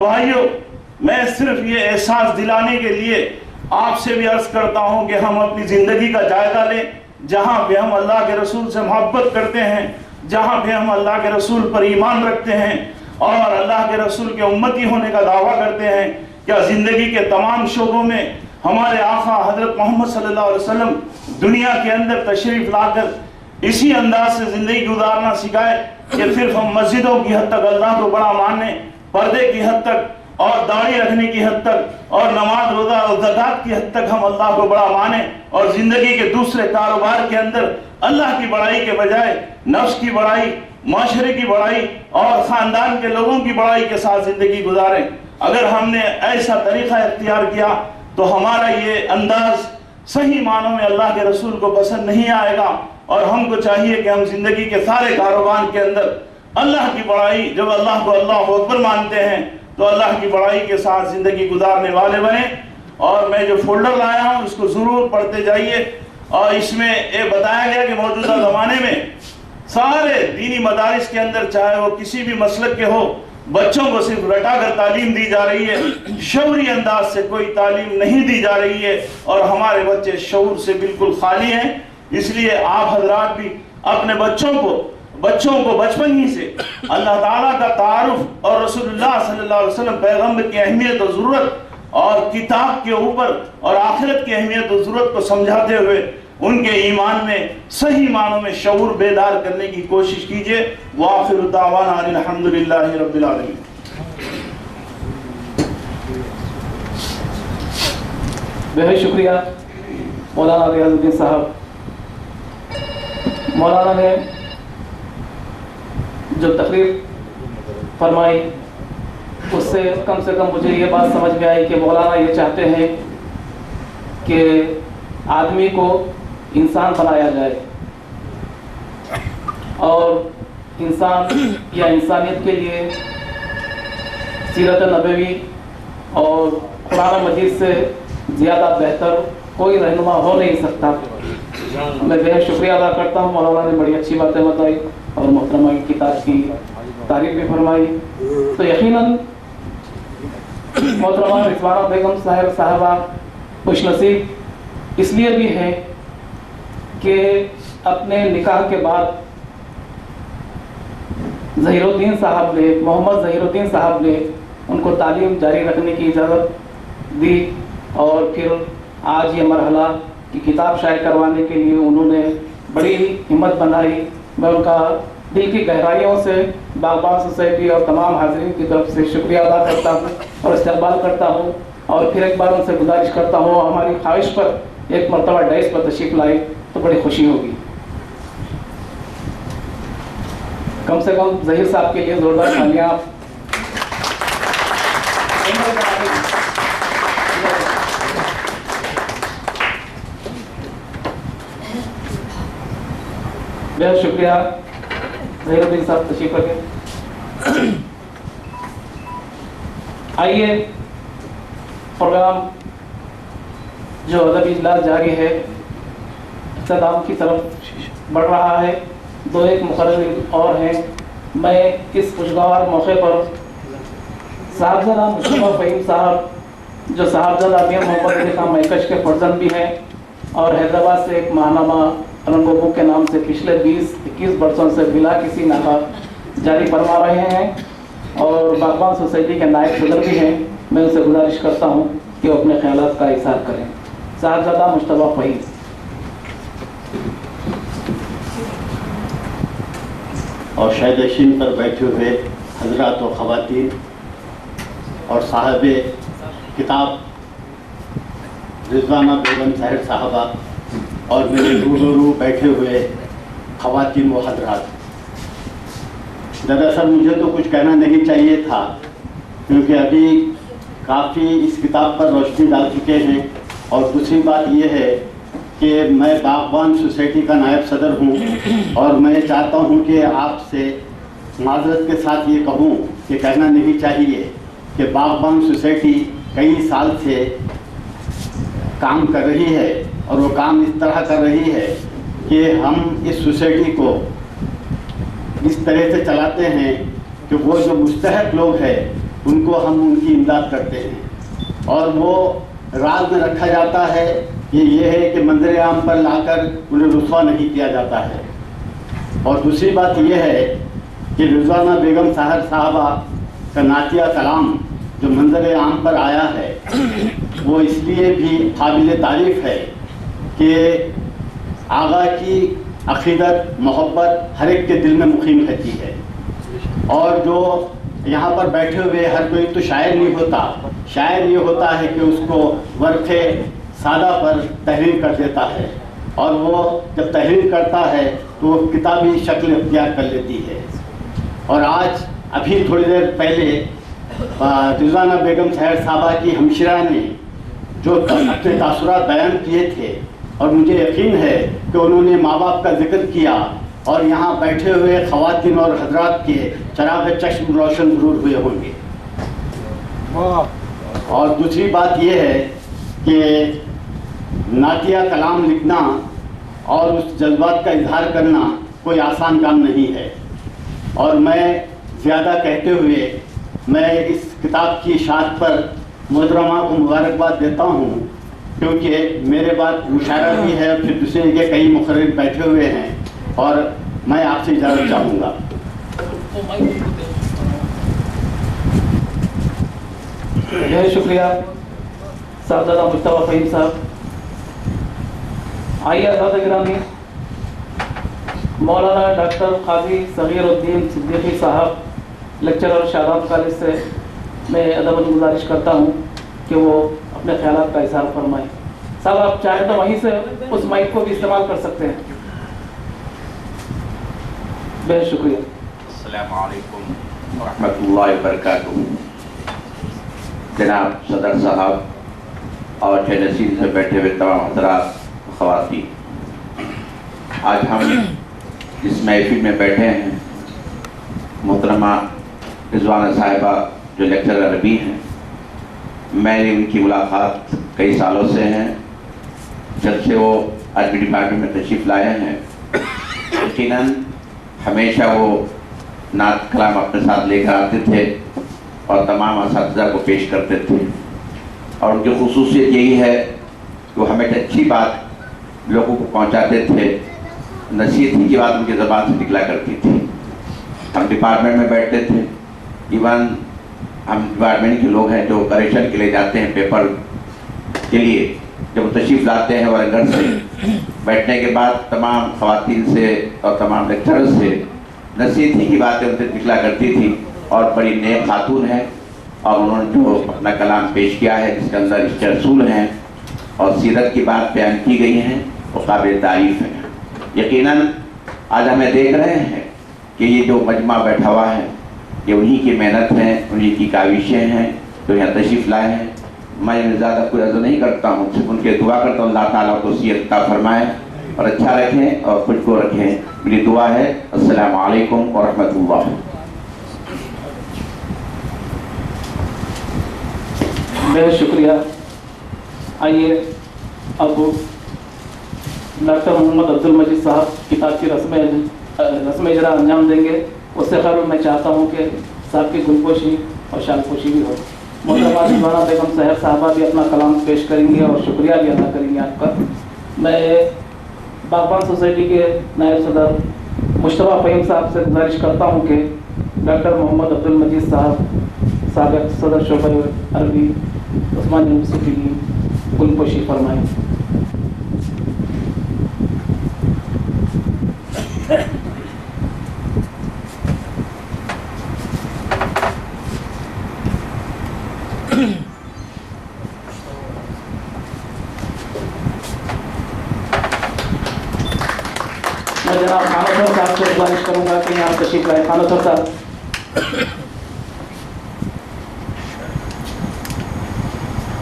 بھائیو، میں صرف یہ احساس دلانے کے لیے آپ سے بھی عرض کرتا ہوں کہ ہم اپنی زندگی کا جائزہ لیں. جہاں پہ ہم اللہ کے رسول سے محبت کرتے ہیں، جہاں پہ ہم اللہ کے رسول پر ایمان رکھتے ہیں اور اللہ کے رسول کے امتی ہونے کا دعویٰ کرتے ہیں، کیا زندگی کے تمام شعبوں میں ہمارے آقا حضرت محمد صلی اللہ علیہ وسلم دنیا کے اندر تشریف لا کر اسی انداز سے زندگی گزارنا سکھائے کہ صرف ہم مسجدوں کی حد تک اللہ کو بڑا مانیں، پردے کی حد تک اور داڑھی رکھنے کی حد تک اور نماز روزہ اور زکوٰۃ کی حد تک ہم اللہ کو بڑا مانیں، اور زندگی کے دوسرے کاروبار کے اندر اللہ کی بڑائی کے بجائے نفس کی بڑائی، معاشرے کی بڑائی اور خاندان کے لوگوں کی بڑائی کے ساتھ زندگی گزاریں. اگر ہم نے ایسا طریقہ اختیار کیا تو ہمارا یہ انداز صحیح معنوں میں اللہ کے رسول کو پسند نہیں آئے گا، اور ہم کو چاہیے کہ ہم زندگی کے سارے کاروبار کے اندر اللہ کی بڑائی، جب اللہ کو اللہ اکبر مانتے ہیں تو اللہ کی بڑائی کے ساتھ زندگی گزارنے والے بنیں. اور میں جو فولڈر لایا ہوں اس کو ضرور پڑھتے جائیے، اور اس میں یہ بتایا گیا کہ موجودہ زمانے میں سارے دینی مدارس کے اندر چاہے وہ کسی بھی مسلک کے ہو، بچوں کو صرف رٹا کر تعلیم دی جا رہی ہے، شعوری انداز سے کوئی تعلیم نہیں دی جا رہی ہے، اور ہمارے بچے شعور سے بالکل خالی ہیں. اس لیے آپ حضرات بھی اپنے بچوں کو بچپن ہی سے اللہ تعالیٰ کا تعارف اور رسول اللہ صلی اللہ علیہ وسلم پیغمبر کی اہمیت و ضرورت اور کتاب کے اوپر اور آخرت کی اہمیت و ضرورت کو سمجھاتے ہوئے ان کے ایمان میں صحیح معنوں میں شعور بیدار کرنے کی کوشش کیجیے. وآخر دعوانا ان الحمدللہ رب العالمین. بہت شکریہ مولانا ریاض الدین صاحب. مولانا نے جو تقریر فرمائی اس سے کم مجھے یہ بات سمجھ میں آئی کہ مولانا یہ چاہتے ہیں کہ آدمی کو انسان بنایا جائے، اور انسان یا انسانیت کے لیے سیرت نبوی اور قرآن مجید سے زیادہ بہتر کوئی رہنما ہو نہیں سکتا. میں بہت شکریہ ادا کرتا ہوں. مولانا نے بڑی اچھی باتیں بتائی اور محترمہ کی کتاب کی تعریف بھی فرمائی. تو یقیناً محترمہ رضوانہ بیگم صاحبہ خوش نصیب اس لیے بھی ہیں کہ اپنے نکاح کے بعد محمد ظہیر الدین صاحب نے ان کو تعلیم جاری رکھنے کی اجازت دی، اور پھر آج یہ مرحلہ کی کتاب شائع کروانے کے لیے انہوں نے بڑی ہمت بنائی. میں ان کا دل کی گہرائیوں سے باغبان سوسائٹی اور تمام حاضرین کی طرف سے شکریہ ادا کرتا ہوں اور استقبال کرتا ہوں، اور پھر ایک بار ان سے گزارش کرتا ہوں ہماری خواہش پر ایک مرتبہ ڈائس پر تشریف لائے تو بڑی خوشی ہوگی. کم سے کم ظہیر صاحب کے لیے زوردار تالیاں. بہت شکریہ ظہیر الدین صاحب تشریف رکھیں. آئیے پروگرام جو ادبی اجلاس جاری ہے اختتام کی طرف بڑھ رہا ہے. ایک مقرر اور ہیں. میں اس خوشگوار موقع پر صاحبزادہ مصطفیٰ فہیم صاحب جو صاحبزادہ میر محمد علی خان میکش کے فرزند بھی ہیں اور حیدرآباد سے ایک ماہنامہ رنگ و بو کے نام سے پچھلے 20-21 برسوں سے بلا کسی ناکہ جاری فرما رہے ہیں، اور باغبان سوسائٹی کے نائب صدر بھی ہیں. میں ان سے گزارش کرتا ہوں کہ وہ اپنے خیالات کا اظہار کریں. صاحبزادہ مصطفیٰ فہیم. اور شاہد نشین پر بیٹھے ہوئے حضرات و خواتین اور صاحب کتاب رضوانہ بیگم طاہر صاحبہ اور میرے روبرو بیٹھے ہوئے خواتین و حضرات، دراصل مجھے تو کچھ کہنا نہیں چاہیے تھا کیونکہ ابھی کافی اس کتاب پر روشنی ڈال چکے ہیں. اور دوسری بات یہ ہے کہ میں باغبان سوسائٹی کا نائب صدر ہوں، اور میں چاہتا ہوں کہ آپ سے معذرت کے ساتھ یہ کہوں کہ کہنا نہیں چاہیے کہ باغبان سوسائٹی کئی سال سے کام کر رہی ہے، اور وہ کام اس طرح کر رہی ہے کہ ہم اس سوسائٹی کو اس طرح سے چلاتے ہیں کہ وہ جو مستحق لوگ ہیں ان کو ہم ان کی امداد کرتے ہیں، اور وہ راز میں رکھا جاتا ہے کہ یہ ہے کہ منظر عام پر لا کر انہیں رسوا نہیں کیا جاتا ہے۔ اور دوسری بات یہ ہے کہ رضوانہ بیگم صاحبہ کا نعتیہ کلام جو منظر عام پر آیا ہے وہ اس لیے بھی قابل تعریف ہے کہ آغا کی عقیدت محبت ہر ایک کے دل میں مقیم رہتی ہے، اور جو یہاں پر بیٹھے ہوئے ہر کوئی تو شاعر نہیں ہوتا، شاعر یہ ہوتا ہے کہ اس کو ورق سادہ پر تحریر کر دیتا ہے، اور وہ جب تحریر کرتا ہے تو وہ کتابی شکل اختیار کر لیتی ہے۔ اور آج ابھی تھوڑی دیر پہلے رضوانہ بیگم صاحبہ کی ہمشیرہ نے جو اپنے تاثرات بیان کیے تھے، اور مجھے یقین ہے کہ انہوں نے ماں باپ کا ذکر کیا، اور یہاں بیٹھے ہوئے خواتین اور حضرات کے چراغ چشم روشن ضرور ہوئے ہوں گے۔ اور دوسری بات یہ ہے کہ نعتیہ کلام لکھنا اور اس جذبات کا اظہار کرنا کوئی آسان کام نہیں ہے، اور میں زیادہ کہتے ہوئے میں اس کتاب کی اشاعت پر محترمہ کو مبارکباد دیتا ہوں، کیونکہ میرے بعد مشاعرہ بھی ہے، پھر دوسرے کے کئی مقرر بیٹھے ہوئے ہیں، اور میں آپ سے اجازت چاہوں گا۔ بہت شکریہ صاحبزادہ مجتبیٰ فہیم صاحب۔ آئیے حضرات گرامی، مولانا ڈاکٹر قاضی صغیر الدین صدیقی صاحب لیکچرر شاداب کالج سے میں ادب گزارش کرتا ہوں کہ وہ اپنے خیالات کا اظہار فرمائیں۔ صاحب آپ چاہیں تو وہیں سے اس مائک کو بھی استعمال کر سکتے ہیں۔ بہت شکریہ۔ السلام علیکم ورحمۃ اللہ وبرکاتہ۔ جناب صدر صاحب اور چھ نشین سے بیٹھے ہوئے تمام حضرات خواتین، آج ہم جس محفل میں بیٹھے ہیں، محترمہ رضوانہ صاحبہ جو لیکچرر عربی ہیں، میں نے ان کی ملاقات کئی سالوں سے ہیں، جب سے وہ عربی ڈپارٹمنٹ میں تشریف لائے ہیں۔ یقیناً ہمیشہ وہ نعت کلام اپنے ساتھ لے کر آتے تھے اور تمام اساتذہ کو پیش کرتے تھے، اور ان کی خصوصیت یہی ہے کہ وہ ہمیشہ اچھی بات لوگوں کو پہنچاتے تھے، نصیحت کی بات ان کی زبان سے نکلا کرتی تھی۔ ہم ڈپارٹمنٹ میں بیٹھتے تھے، ایون ہم ڈپارٹمنٹ کے لوگ ہیں جو کریکشن کے لیے جاتے ہیں پیپر کے لیے، جب وہ تشریف لاتے ہیں ورنگر سے، بیٹھنے کے بعد تمام خواتین سے اور تمام لیکچرر سے نصیحت کی باتیں ان سے نکلا کرتی تھی، اور بڑی نیک خاتون ہیں، اور انہوں نے جو اپنا کلام پیش کیا ہے جس کے اندر عشق رسول ہیں اور سیرت کی بات بیان کی گئی ہیں، وہ قابل تعریف ہیں۔ یقیناً آج ہمیں دیکھ رہے ہیں کہ یہ جو مجمع بیٹھا ہوا ہے یہ انہی کی محنت ہیں، انہی کی کاوشیں ہیں جو یہاں تشریف لائے ہیں۔ میں زیادہ کوئی عرض نہیں کرتا ہوں، صرف ان کے دعا کرتا ہوں اللہ تعالیٰ کو صحت عطا فرمائے اور اچھا رکھیں اور خود کو رکھیں، میری دعا ہے۔ السلام علیکم ورحمۃ اللہ۔ بہت شکریہ۔ آئیے اب ڈاکٹر محمد عبد المجید صاحب کتاب کی رسم اجرا انجام دیں گے۔ اس سے قبل میں چاہتا ہوں کہ صاحب کی گلپوشی اور شال پوشی بھی ہو۔ محترمہ رضوانہ بیگم صاحبہ بھی اپنا کلام پیش کریں گے اور شکریہ بھی ادا کریں گے آپ کا۔ میں باغبان سوسائٹی کے نائب صدر مجتبیٰ فہیم صاحب سے گزارش کرتا ہوں کہ ڈاکٹر محمد عبد المجید صاحب سابق صدر شعبہ عربی عثمان یونیورسٹی کی گلپوشی فرمائیں۔ میں جناب خانوسر صاحب سے گزارش کروں گا کہ یہاں تشریف لائے۔ خانوسر صاحب،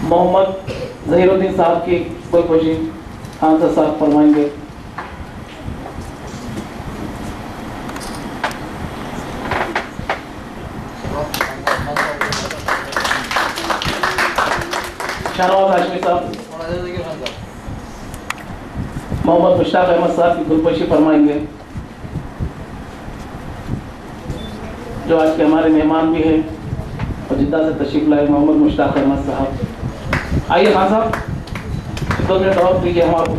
محمد ظہیر الدین صاحب کی گلپوشی خانوسر صاحب فرمائیں گے۔ شاہنواز ہاشمی صاحب محمد مشتاق احمد صاحب کی گلپوشی فرمائیں گے، جو آج کے ہمارے مہمان بھی ہیں اور اور جدہ سے تشریف لائے محمد مشتاق احمد صاحب. آئیے خان صاحب 2 منٹ اور دیجیے ہم آپ کو.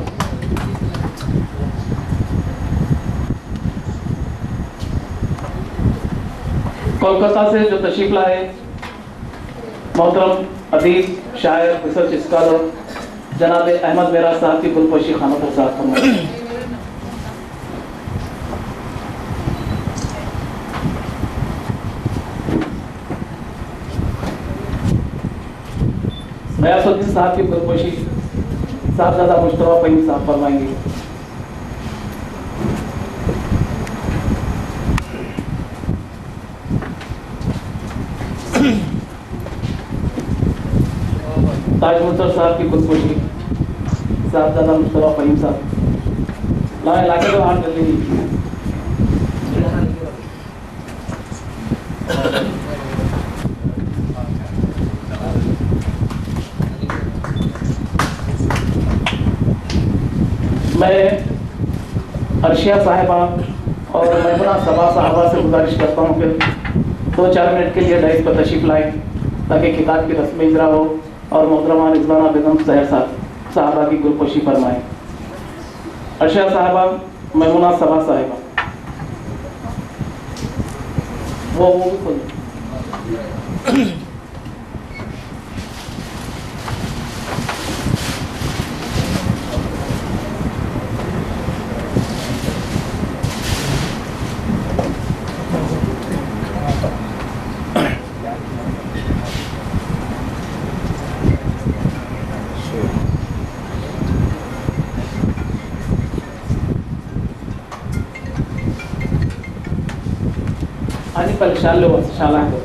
کولکتہ سے جو تشریف لائے محترم ادیب شاعر ریسرچ اسکالر جناب احمد معراج صاحب کی گلپوشی خانہ پر ذات فرمائیں. غیاث الدین صاحب کی گلپوشی صاحبزادہ مشتبہ فہیم صاحب فرمائیں گے. تاج منصر صاحب کی گلپوشی صاحبزادہ مشتبہ فہیم صاحب. لائے علاقے کو ہاتھ کر لیجیے. میں عرشیہ صاحبہ اور میمونہ صبا صاحبہ سے گزارش کرتا ہوں کہ 2-4 منٹ کے لیے ڈائس پر تشریف لائیں تاکہ خطاب کی رسم اجرا ہو اور محترمہ رضوانہ بیگم سحر صاحبہ کی گلپوشی فرمائیں. عرشیہ صاحبہ، میمونہ صبا صاحبہ. وہ بھی کھول. آج پریشان لوگ شالا کو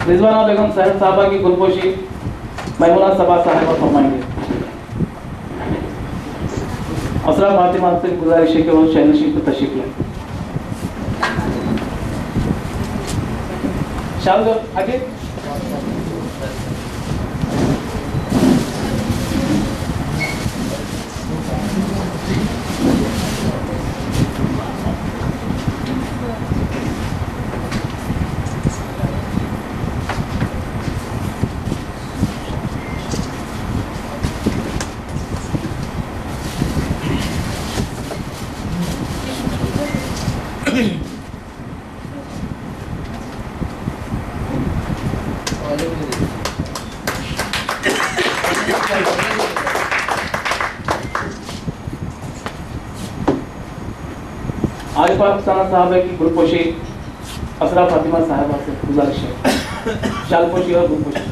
رضوانہ بیگم سحر صاحبہ کی گلپوشی میمونہ صبا صاحبہ فرمائیں گے. اسرا فاطمہ سے گزارش ہے کہ وہ شہنشین کو تشریف لیں. شاہ آگے. عارف افسانہ صاحبہ کی گلپوشی اسرا فاطمہ صاحبہ سے گزارش ہے. شال پوشی اور گلپوشی.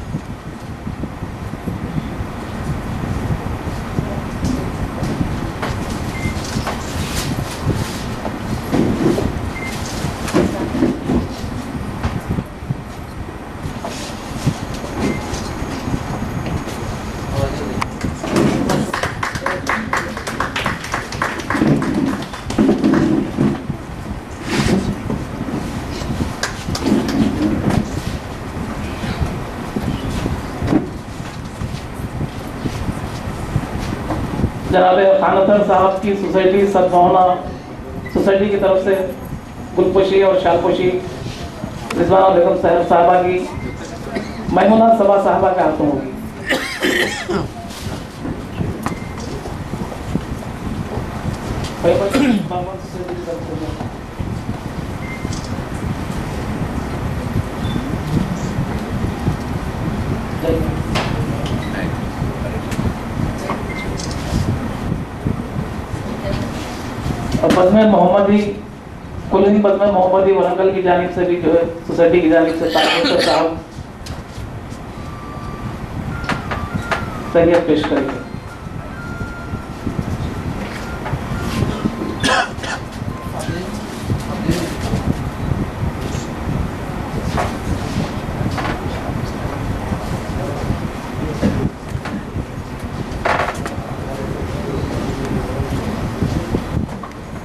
جناب خانتر صاحب کی سوسائٹی سدبھاونا سوسائٹی کی طرف سے گلپوشی اور شال پوشی رضوانہ بیگم سحر صاحبہ کی میمونہ صبا صاحبہ کے ہاتھوں ہوگی. اور بزم محمدی کلینی بزم محمدی ورنگل کی جانب سے بھی جو ہے سوسائٹی کی جانب سے تاج صاحب تحیت پیش کریں گے.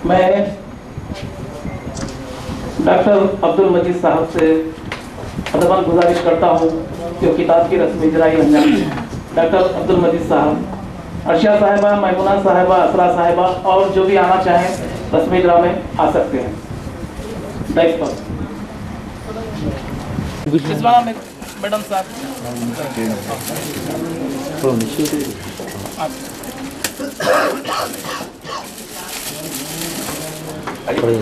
میں ڈاکٹر عبد المجید صاحب سے ادباً گزارش کرتا ہوں کہ وہ کتاب کی رسم اجرائی انجام دیں۔ ڈاکٹر عبد المجید صاحب، عرشیہ صاحبہ، میمونہ صاحبہ، اسرا صاحبہ اور جو بھی آنا چاہیں رسم اجرا میں آ سکتے ہیں۔ ڈائس پر اس بار میڈم صاحب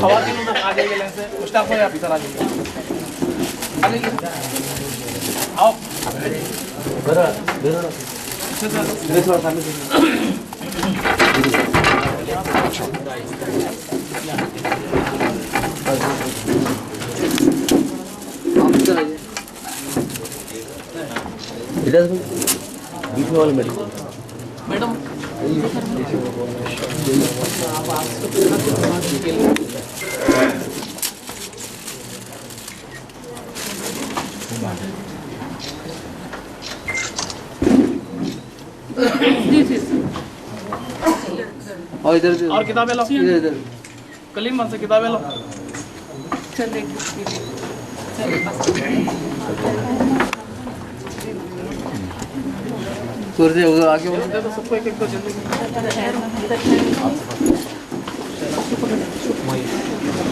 خواتین لوگ آ جائیے، لائن سے مشتاق بھائی آپ ادھر آ جائیے، آؤ میڈم اور کتابیں لو، کلیم سے کتابیں لو۔ آگے تو سب کو ایک ایک تو جلدی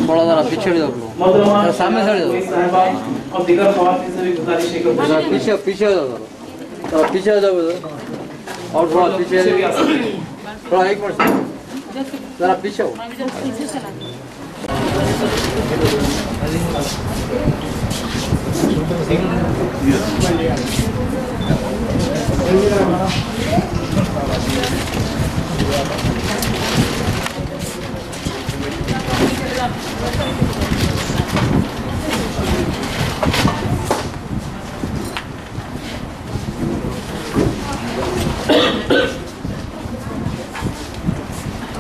بڑا ذرا پیچھے بھی محترمہ سامنے سے صاحبہ اور دیگر خواتین سے بھی گزارش ہے کہ پیچھے پیچھے ہو جاؤ، تھوڑا پیچھے ہو جاؤ اور تھوڑا پیچھے، تھوڑا ایک منٹ ذرا پیچھے ہو۔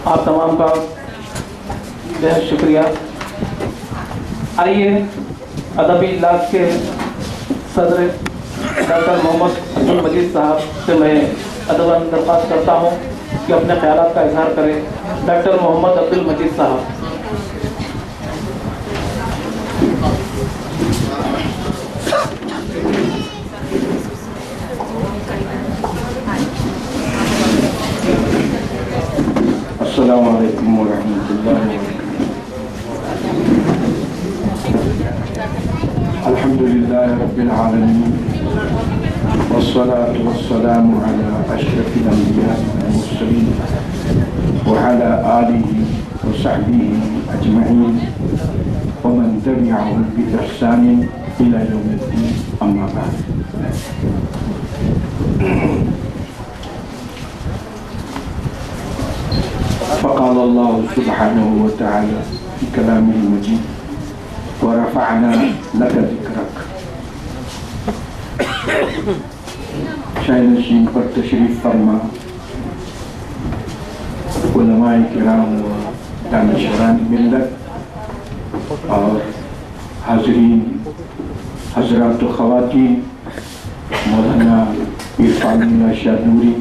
آپ تمام کا بہت شکریہ۔ آئیے ادبی اجلاس کے صدر ڈاکٹر محمد عبد المجید صاحب سے میں ادباً درخواست کرتا ہوں کہ اپنے خیالات کا اظہار کریں۔ ڈاکٹر محمد عبد المجید صاحب۔ السلام علیکم ورحمۃ اللہ وبرکاتہ۔ الحمد للہ رب العالمین والصلاة والسلام على اشرف الانبیاء والمرسلین وعلى آلہ وصحبہ اجمعین ومن تبعهم بإحسان إلى يوم الدین، اما بعد۔ فقال الله سبحانه وتعالى في كلامه المجيد ورفعنا لك ذكرك۔ شاہنشین پر تشریف فرما علماء کرام و دانشوران ملت اور حاضرین حضرات و خواتین، مولانا عرفان اللہ شاہ نوری،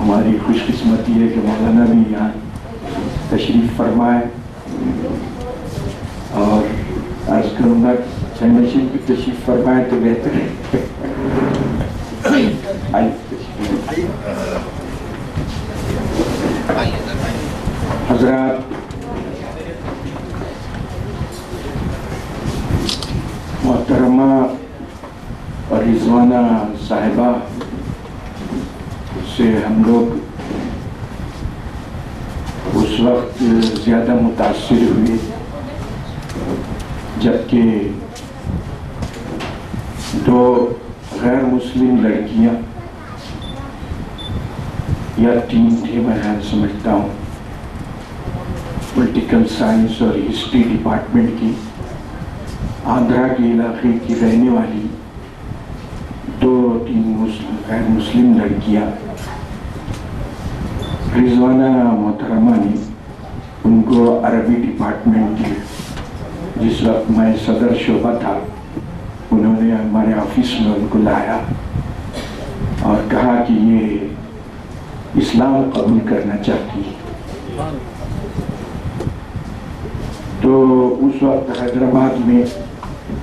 ہماری خوش قسمتی ہے کہ مولانا بھی یہاں تشریف فرمائے، اور عرض کروں گا شاہنشین بھی تشریف فرمائے تو بہتر ہے۔ حضرات، محترمہ رضوانہ صاحبہ سے ہم لوگ اس وقت زیادہ متاثر ہوئے جبکہ دو غیر مسلم لڑکیاں یا تین تھے، میں سمجھتا ہوں، پولیٹیکل سائنس اور ہسٹری ڈپارٹمنٹ کی آندھرا کے علاقے کی رہنے والی دو تین غیر مسلم لڑکیاں، رضوانہ محترمہ نے ان کو عربی ڈپارٹمنٹ کی، جس وقت میں صدر شعبہ تھا، انہوں نے ہمارے آفس میں ان کو لایا اور کہا کہ یہ اسلام قبول کرنا چاہتی ہے۔ تو اس وقت حیدرآباد میں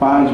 5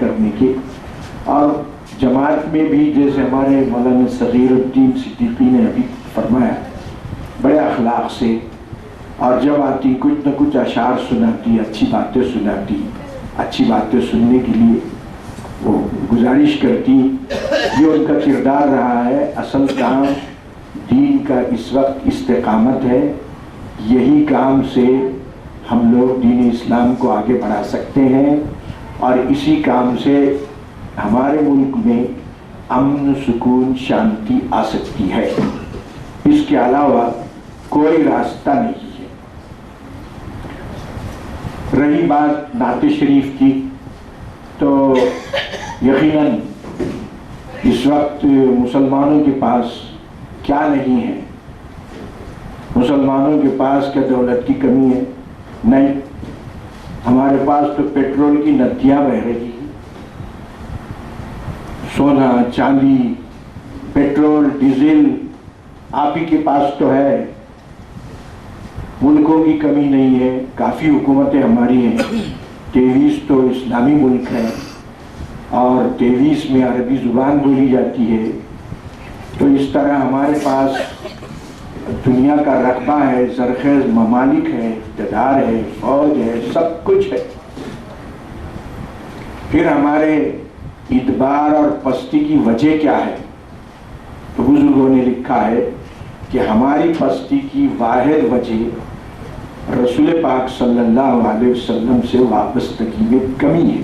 کرنے کے. اور جماعت میں بھی جیسے ہمارے مولانا صغیر الدین صدیقی نے ابھی فرمایا بڑے اخلاق سے، اور جب آتی کچھ نہ کچھ اشعار سناتی، اچھی باتیں سناتی، اچھی باتیں سننے کے لیے وہ گزارش کرتی. یہ ان کا کردار رہا ہے. اصل کام دین کا اس وقت استقامت ہے. یہی کام سے ہم لوگ دین اسلام کو آگے بڑھا سکتے ہیں، اور اسی کام سے ہمارے ملک میں امن، سکون، شانتی آ سکتی ہے. اس کے علاوہ کوئی راستہ نہیں ہے. رہی بات نعت شریف کی، تو یقیناً اس وقت مسلمانوں کے پاس کیا نہیں ہے. مسلمانوں کے پاس کیا دولت کی کمی ہے؟ نہیں. ہمارے پاس تو پیٹرول کی ندیاں بہہ رہی ہیں. سونا، چاندی، پیٹرول، ڈیزل آپ ہی کے پاس تو ہے. ملکوں کی کمی نہیں ہے. کافی حکومتیں ہماری ہیں. 23 تو اسلامی ملک ہے، اور 23 میں عربی زبان بولی جاتی ہے. تو اس طرح ہمارے پاس دنیا کا رقبہ ہے، زرخیز ممالک ہے، اقتدار ہے، فوج ہے، سب کچھ ہے. پھر ہمارے ادبار اور پستی کی وجہ کیا ہے؟ تو بزرگوں نے لکھا ہے کہ ہماری پستی کی واحد وجہ رسول پاک صلی اللہ علیہ وسلم سے وابستگی میں کمی ہے.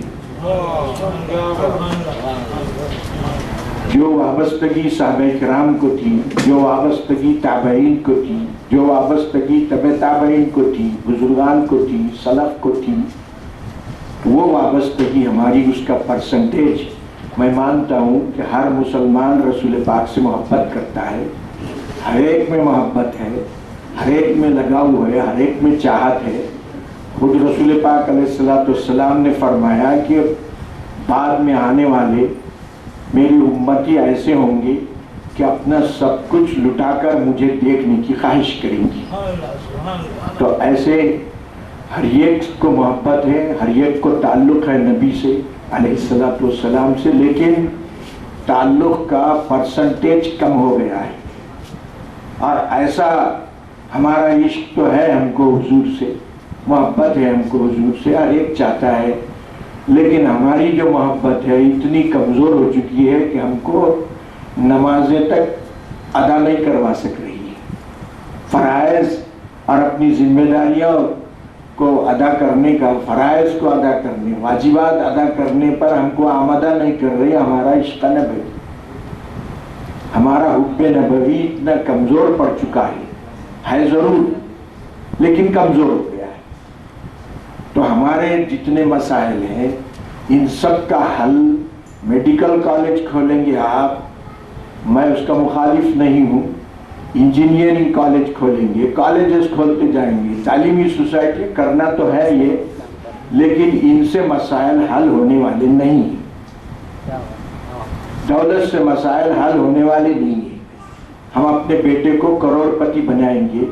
جو وابستگی صحابہ کرام کو تھی، جو وابستگی تابعین کو تھی، جو وابستگی تبع تابعین کو تھی، بزرگان کو تھی، سلف کو تھی، وہ وابستگی ہماری، اس کا پرسنٹیج میں مانتا ہوں کہ ہر مسلمان رسول پاک سے محبت کرتا ہے. ہر ایک میں محبت ہے، ہر ایک میں لگاؤ ہے، ہر ایک میں چاہت ہے. خود رسول پاک علیہ السلام نے فرمایا کہ بعد میں آنے والے میری امتی ایسے ہوں گے کہ اپنا سب کچھ لٹا کر مجھے دیکھنے کی خواہش کریں گی. تو ایسے ہر ایک کو محبت ہے، ہر ایک کو تعلق ہے نبی سے علیہ السلام سے، لیکن تعلق کا پرسنٹیج کم ہو گیا ہے. اور ایسا ہمارا عشق تو ہے، ہم کو حضور سے محبت ہے، ہم کو حضور سے ہر ایک چاہتا ہے، لیکن ہماری جو محبت ہے اتنی کمزور ہو چکی ہے کہ ہم کو نمازیں تک ادا نہیں کروا سک رہی ہے. فرائض اور اپنی ذمہ داریوں کو ادا کرنے کا، فرائض کو ادا کرنے، واجبات ادا کرنے پر ہم کو آمادہ نہیں کر رہی. ہمارا عشق نبوی، ہمارا حب نبوی اتنا کمزور پڑ چکا ہے ضرور، لیکن کمزور ہو گیا ہے. تو ہمارے جتنے مسائل ہیں ان سب کا حل، میڈیکل کالج کھولیں گے آپ، میں اس کا مخالف نہیں ہوں. انجینئرنگ کالج کھولیں گے، کالجز کھولتے جائیں گے، تعلیمی سوسائٹی کرنا تو ہے یہ، لیکن ان سے مسائل حل ہونے والے نہیں ہیں. دولت سے مسائل حل ہونے والے نہیں ہیں. ہم اپنے بیٹے کو کروڑ پتی بنائیں گے،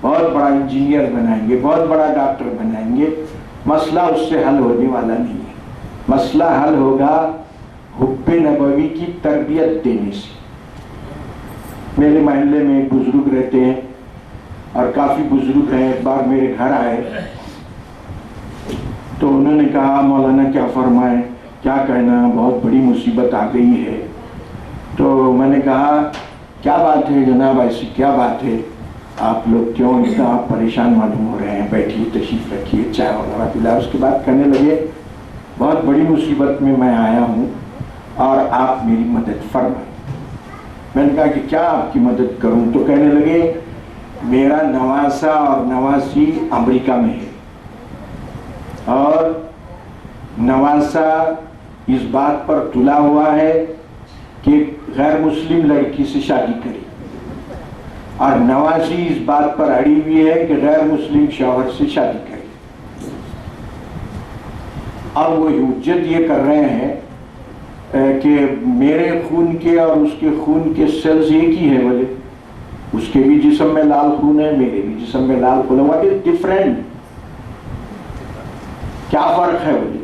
بہت بڑا انجینئر بنائیں گے، بہت بڑا ڈاکٹر بنائیں گے، مسئلہ اس سے حل ہونے والا نہیں ہے. مسئلہ حل ہوگا حب نبوی کی تربیت دینے سے. میرے محلے میں ایک بزرگ رہتے ہیں، اور کافی بزرگ ہیں. ایک بار میرے گھر آئے تو انہوں نے کہا مولانا کیا فرمائیں، کیا کہنا، بہت بڑی مصیبت آ گئی ہے. تو میں نے کہا کیا بات ہے جناب، ایسی کیا بات ہے، آپ لوگ کیوں اتنا پریشان معلوم ہو رہے ہیں، بیٹھیے، تشریف رکھیے، چائے وغیرہ پلا. اس کے بعد کہنے لگے بہت بڑی مصیبت میں میں آیا ہوں اور آپ میری مدد فرمائیں. میں نے کہا کہ کیا آپ کی مدد کروں؟ تو کہنے لگے میرا نواسا اور نواسی امریکہ میں ہے، اور نواسا اس بات پر تلا ہوا ہے کہ غیر مسلم لڑکی سے شادی کرے، اور نواسی اس بات پر اڑی ہوئی ہے کہ غیر مسلم شوہر سے شادی کرے. اب وہ حجت یہ کر رہے ہیں کہ میرے خون کے اور اس کے خون کے سیلز ایک ہی ہے. بولے اس کے بھی جسم میں لال خون ہے، میرے بھی جسم میں لال خون ہے. What is different? کیا فرق ہے؟ بولے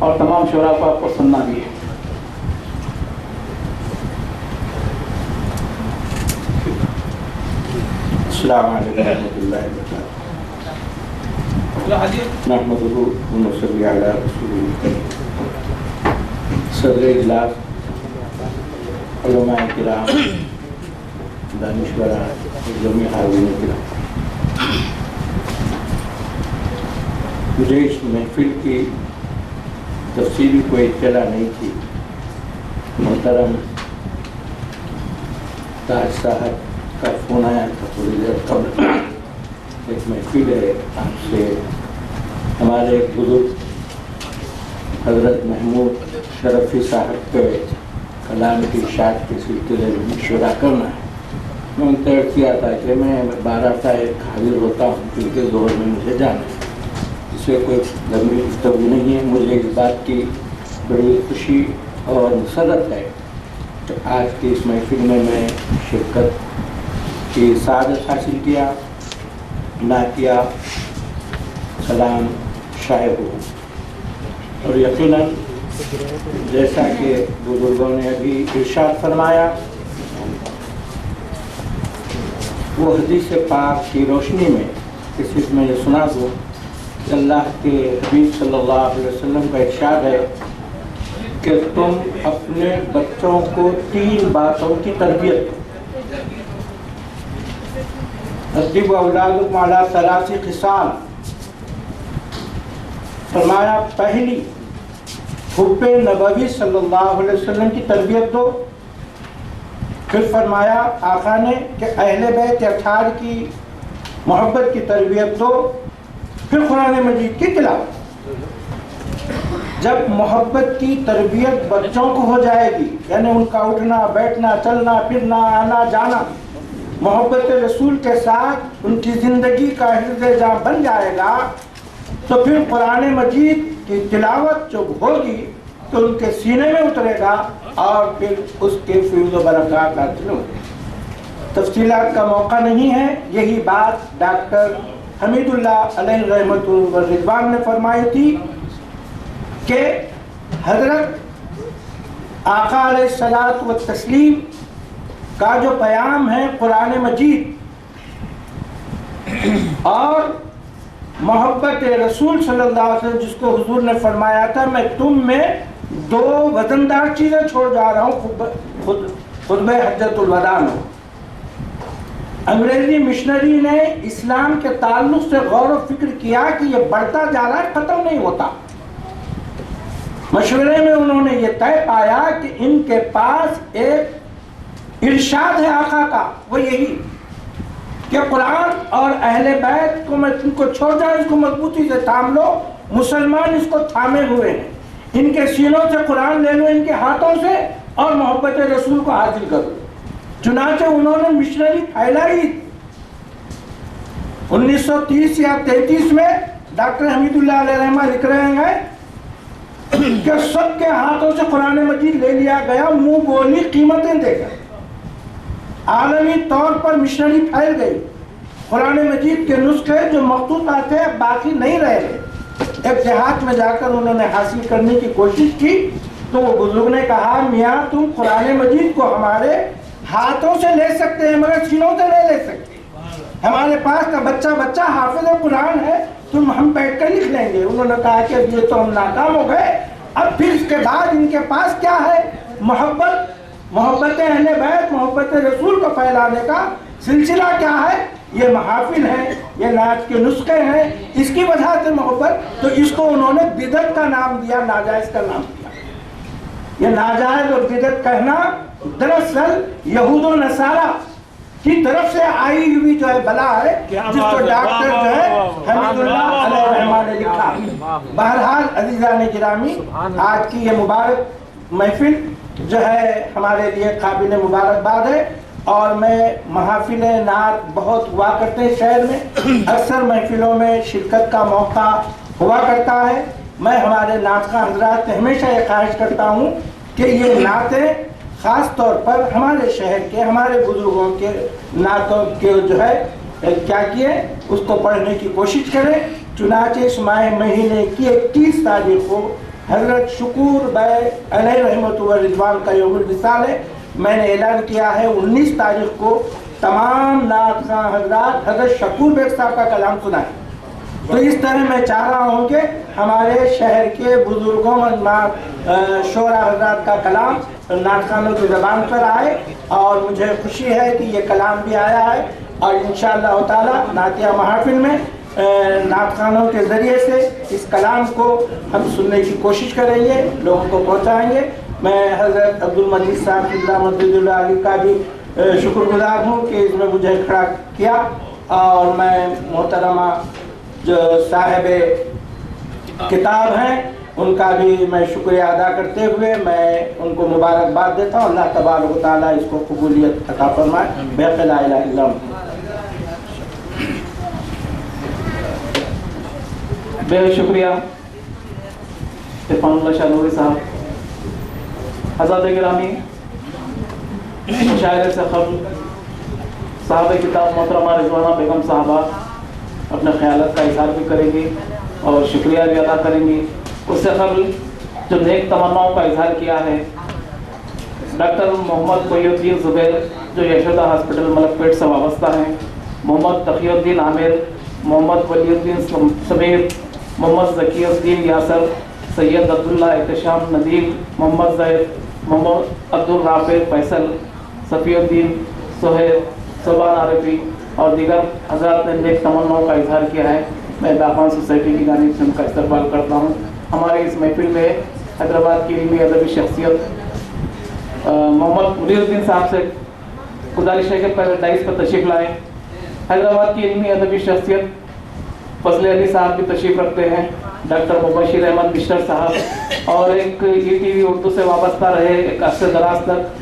اور تمام شعراء کو آپ کو سننا بھی ہے. السلام علیکم ورحمۃ اللہ وبرکاتہ. نحمدہ و نصلی علی رسولہ الکریم. صدر اجلاس، علماء کرام، دانشوران، جمعی حاضرین کرام، مجھے اس محفل کی تفصیلی کوئی اطلاع نہیں تھی. محترم تاج صاحب کا فون آیا تھا تھوڑی دیر قبل، ایک محفل ہے آپ سے ہمارے ایک بزرگ حضرت محمود شرفی صاحب کے کلام کی اشاعت کے سلسلے میں مشورہ کرنا ہے. میں ان سے عرض کیا تھا کہ میں 12 تا ایک حاضر ہوتا ہوں کیونکہ ظہر میں مجھے جانا ہے. اس سے کوئی لمبی گفتگو نہیں ہے. مجھے اس بات کی بڑی خوشی اور مسرت ہے کہ آج کی اس محفل میں شرکت کی سعادت حاصل کیا، نعتیہ سلام شائع ہو. اور یقیناً جیسا کہ بزرگوں نے ابھی ارشاد فرمایا، وہ حدیث پاک کی روشنی میں کسی میں یہ سنا دوں کہ اللہ کے حبیب صلی اللہ علیہ وسلم کا ارشاد ہے کہ تم اپنے بچوں کو 3 باتوں کی تربیت دو. ادب اولادکم علی 3 خصال. فرمایا پہلی حب نبوی صلی اللہ علیہ وسلم کی تربیت دو. پھر فرمایا آقا نے کہ اہل بیت اطہار کی محبت کی تربیت دو. پھر قرآن مجید کی تلاوت. جب محبت کی تربیت بچوں کو ہو جائے گی، یعنی ان کا اٹھنا بیٹھنا چلنا پھرنا آنا جانا محبت رسول کے ساتھ ان کی زندگی کا حفظ جاں بن جائے گا، تو پھر قرآن مجید کی تلاوت جب ہوگی تو ان کے سینے میں اترے گا اور پھر اس کے فیض و برکات حاصل ہوگی. تفصیلات کا موقع نہیں ہے. یہی بات ڈاکٹر حمید اللہ علیہ رحمۃ الرضوان نے فرمائی تھی کہ حضرت آقا علیہ الصلاۃ والتسلیم کا جو پیام ہے قرآن مجید اور محبت رسول صلی اللہ علیہ وسلم، جس کو حضور نے فرمایا تھا میں تم میں 2 وزندار چیزیں چھوڑ جا رہا ہوں خطبہ حجۃ الوداع میں. انگریزی مشنری نے اسلام کے تعلق سے غور و فکر کیا کہ یہ بڑھتا جا رہا ہے، ختم نہیں ہوتا. مشورے میں انہوں نے یہ طے پایا کہ ان کے پاس ایک ارشاد ہے آقا کا، وہ یہی کہ قرآن اور اہل بیت کو میں تم کو چھوڑ جاؤں، اس کو مضبوطی سے تھام لو. مسلمان اس کو تھامے ہوئے ہیں. ان کے سینوں سے قرآن لے لو، ان کے ہاتھوں سے، اور محبت رسول کو حاصل کرو. چنانچہ انہوں نے مشنری پھیلائی. 1930 یا 33 میں ڈاکٹر حمید اللہ علیہ رحمہ لکھ رہے ہیں کہ سب کے ہاتھوں سے قرآن مجید لے لیا گیا، منہ بولی قیمتیں دے کر. عالمی طور پر مشنری پھیل گئی. قرآن مجید کے نسخے جو مخطوطات تھے باقی نہیں رہے. ایک دیہات میں جا کر انہوں نے حاصل کرنے کی کوشش کی تو وہ بزرگ نے کہا میاں تم قرآن مجید کو ہمارے ہاتھوں سے لے سکتے ہیں مگر سینوں سے نہیں لے سکتے. ہمارے پاس کا بچہ حافظ قرآن ہے، ہم بیٹھ کر لکھ لیں گے. انہوں نے کہا کہ اب یہ تو ہم ناکام ہو گئے. اب پھر اس کے بعد ان کے پاس کیا ہے؟ محبت اہل بیت، محبت رسول کو پھیلانے کا سلسلہ کیا ہے؟ یہ محافل ہیں، یہ نعت کے نسخے ہیں. اس کی وجہ سے محبت، تو اس کو انہوں نے بدعت کا نام دیا، ناجائز کا نام دیا. یہ ناجائز اور بدعت کہنا دراصل یہود و نصارہ کی طرف سے آئی ہوئی جو ہے بلا ہے، جس کو ڈاکٹر جو ہے حمید اللہ علیہ رحمہ نے لکھا. بہرحال عزیزان گرامی، آج کی یہ مبارک محفل جو ہے ہمارے لیے قابل مبارکباد ہے. اور میں محافل نعت بہت ہوا کرتے ہیں شہر میں، اکثر محفلوں میں شرکت کا موقع ہوا کرتا ہے. میں ہمارے ناطقہ حضرات سے ہمیشہ یہ خواہش کرتا ہوں کہ یہ نعتیں خاص طور پر ہمارے شہر کے، ہمارے بزرگوں کے نعتوں کے جو ہے کیا کیے اس کو پڑھنے کی کوشش کریں. چنانچہ اس ماہ مہینے کی 31 تاریخ کو حضرت شکور بھائی علیہ رحمت و رضوان کا یوم الوصال ہے. میں نے اعلان کیا ہے 19 تاریخ کو تمام نعت خواں حضرات حضرت شکور بیگ صاحب کا کلام سنائیں. تو اس طرح میں چاہ رہا ہوں کہ ہمارے شہر کے بزرگوں شعراء حضرات کا کلام نعت خوانوں کی زبان پر آئے، اور مجھے خوشی ہے کہ یہ کلام بھی آیا ہے، اور انشاءاللہ تعالی نعتیہ محافل میں نعت خوانوں کے ذریعے سے اس کلام کو ہم سننے کی کوشش کریں گے، لوگوں کو پہنچائیں گے. میں حضرت عبد المجید صاحب اللہ مدد اللہ علی کا بھی شکر گزار ہوں کہ اس میں مجھے کھڑا کیا، اور میں محترمہ جو صاحب کتاب ہیں ان کا بھی میں شکریہ ادا کرتے ہوئے میں ان کو مبارکباد دیتا ہوں. اللہ تبارک و تعالیٰ اس کو قبولیت عطا فرمائے. بحق لا الہ الا اللہ. بے شکریہ عرفان اللہ شاہ نوری صاحب. حضرات گرامی، مشاعرے سے قبل صاحب کتاب محترمہ رضوانہ بیگم صاحبہ اپنے خیالات کا اظہار بھی کریں گی اور شکریہ بھی ادا کریں گی. اس سے قبل جو نیک تمناؤں کا اظہار کیا ہے ڈاکٹر محمد کوئی الدین زبیر جو یشودا ہاسپٹل ملک پیٹ سے وابستہ ہیں، محمد تقی الدین عامر، محمد ولی الدین سمیر، محمد ذکی الدین یاسر، سید عبداللہ احتشام ندیم، محمد زید، محمد عبدالرافع فیصل، صفی الدین سہیل، صبان عارفی اور دیگر حضرات نے نیک تمناؤں کا اظہار کیا ہے. میں دافان سوسائٹی کی جانب سے ان کا استقبال کرتا ہوں. ہمارے اس محفل میں حیدرآباد کی علمی ادبی شخصیت محمد منیر الدین صاحب سے گزارش ہے کہ پہلے ڈائس پر تشریف لائیں. حیدرآباد کی علمی ادبی شخصیت فضل علی صاحب بھی تشریف رکھتے ہیں، ڈاکٹر مبشر احمد مشر صاحب، اور ایک ETV اردو سے وابستہ رہے ایک عرصے دراز تک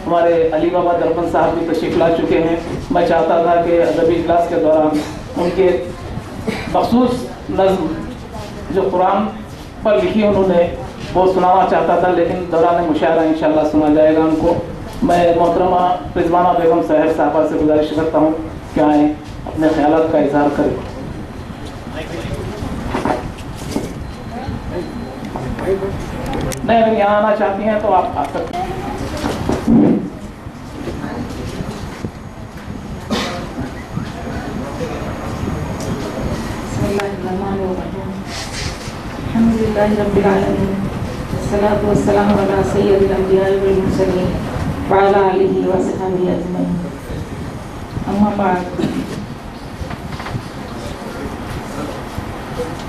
ہمارے علی بابا دربند صاحب بھی تشریف لا چکے ہیں. میں چاہتا تھا کہ ادبی اجلاس کے دوران ان کے مخصوص نظم جو قرآن پر لکھی انہوں نے وہ سنانا چاہتا تھا، لیکن دوران مشاعرہ انشاءاللہ سنا جائے گا ان کو. میں محترمہ رضوانہ بیگم صاحب صاحبہ سے گزارش کرتا ہوں کہ آئیں اپنے خیالات کا اظہار کریں. نہیں، اگر یہاں آنا چاہتی ہیں تو آپ آ سکتے ہیں. الحمدللہ رب العالمین والصلاة والسلام علی سید الانبیاء والمرسلین وعلی آلہ وصحبہ اجمعین. اما بعد،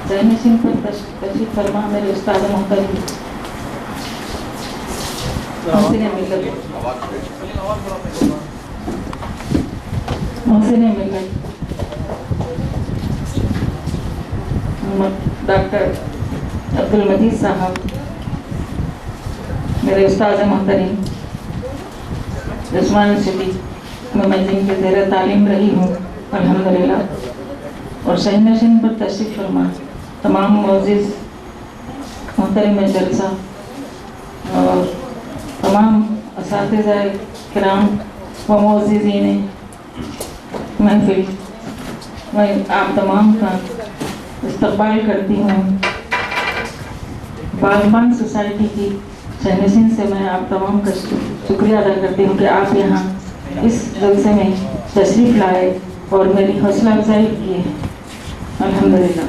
جانشین پر تشریف فرما میرے استاد محترم محسن ملت ڈاکٹر عبد المجید صاحب، میرے استاد محترم عثمان سٹی میں جن کے زیر تعلیم رہی ہوں الحمدللہ، اور شہین نشین پر تشریف فرما تمام معزز محترم جلسہ اور تمام اساتذہ کرام و معززین محفل، میں آپ تمام کا استقبال کرتی ہوں. باغبان سوسائٹی کی شہنشین سے میں آپ تمام کا شکریہ ادا کرتی ہوں کہ آپ یہاں اس جلسے میں تشریف لائے اور میری حوصلہ افزائی کی ہے. الحمدللہ.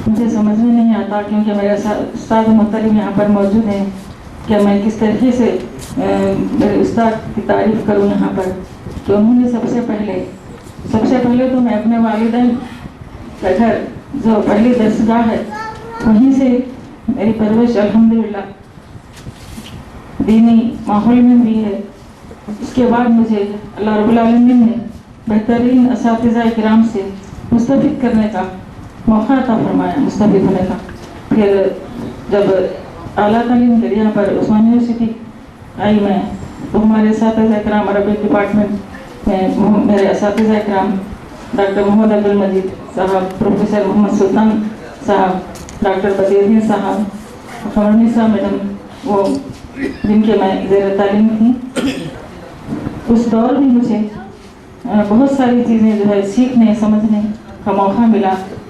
مجھے سمجھ میں نہیں آتا کیونکہ میرے استاد محترم یہاں پر موجود ہیں کہ میں کس طریقے سے میرے استاد کی تعریف کروں یہاں پر، کہ انہوں نے سب سے پہلے تو میں اپنے والدین کا گھر جو پہلی درسگاہ ہے وہیں سے میری پرورش الحمدللہ دینی ماحول میں بھی ہے. اس کے بعد مجھے اللہ رب العالمین نے بہترین اساتذہ کرام سے مستفید کرنے کا موقع عطا فرمایا، مستفید ہونے کا. پھر جب اعلیٰ تعلیم کے یہاں پر عثمان یونیورسٹی آئی میں، تو ہمارے اساتذہ کرام عربک ڈپارٹمنٹ میں میرے اساتذہ کرام ڈاکٹر محمد عبد المجید صاحب، پروفیسر محمد سلطان صاحب، ڈاکٹر بدیر الدین صاحب، خمرنسا میڈم، وہ جن کے میں زیر تعلیم تھی. اس دور بھی مجھے بہت ساری چیزیں جو ہے سیکھنے سمجھنے کا موقع ملا.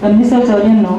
1994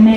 MA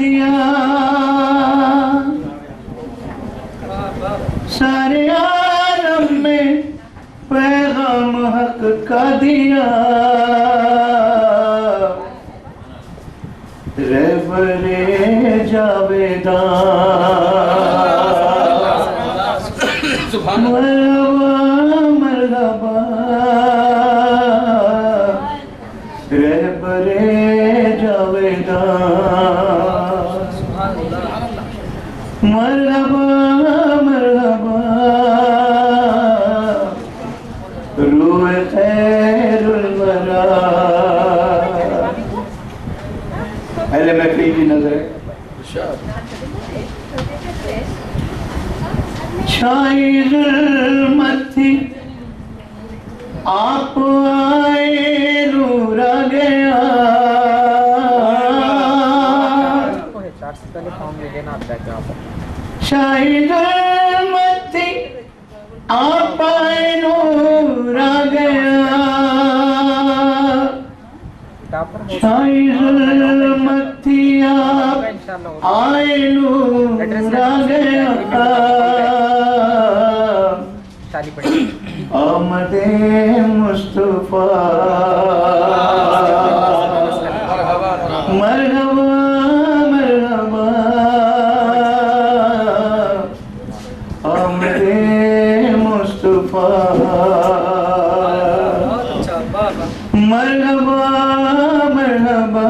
دیا سارے عالم میں پیغام حق کا دیا رہبر جاویدان مرحبا رہبر جاویدان مرحبا مرحبا روح خیر الورا اہل محفل کی نظر چھائی ظلمت تھی آپ آئے نور آ گیا چھائی ظلمت تھی آپ آئے نور آ گیا چھائی ظلمت تھی آپ آئے نور آ گیا آمد مصطفیٰ مرحبا مرحبا آمد مصطفیٰ مرحبا مرحبا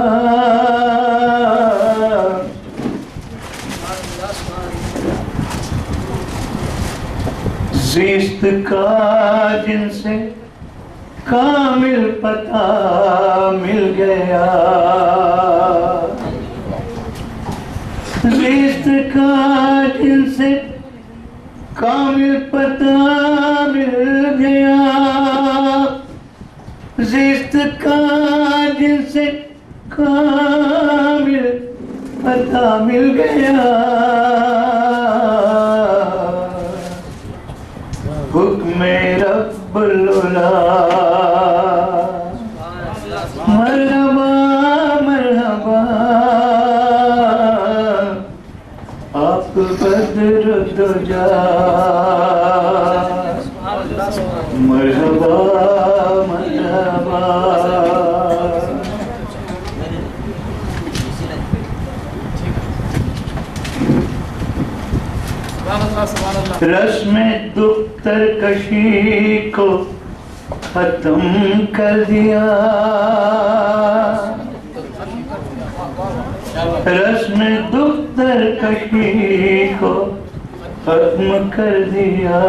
زیست کا جن سے کامل پتہ مل گیا زیست کا جن سے کامل پتہ مل گیا زیست کا جن سے کامل پتہ مل گیا حکم رب العلا مرحبا مرحبا آپ بدر دجا مرحبا مرحبا رسم دختر کشی کو ختم کر دیا رسم دختر کشی کو ختم کر دیا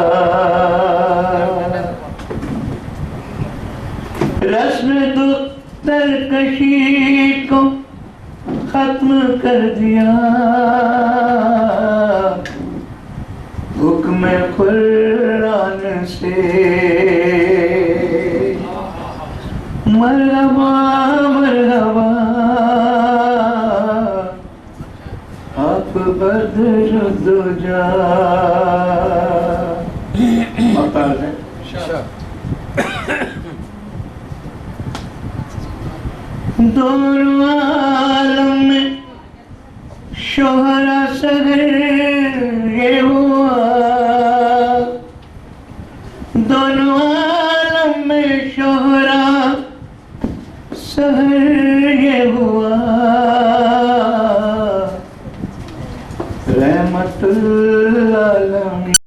رسم دختر کشی کو ختم کر دیا حکم قرآن سے مرحبا مرحبا آپ بدر دجا دونوں عالم میں شہرا سگر یہ ہوا دونوں عالم میں شہرا سہر یہ ہوا رحمت العالمین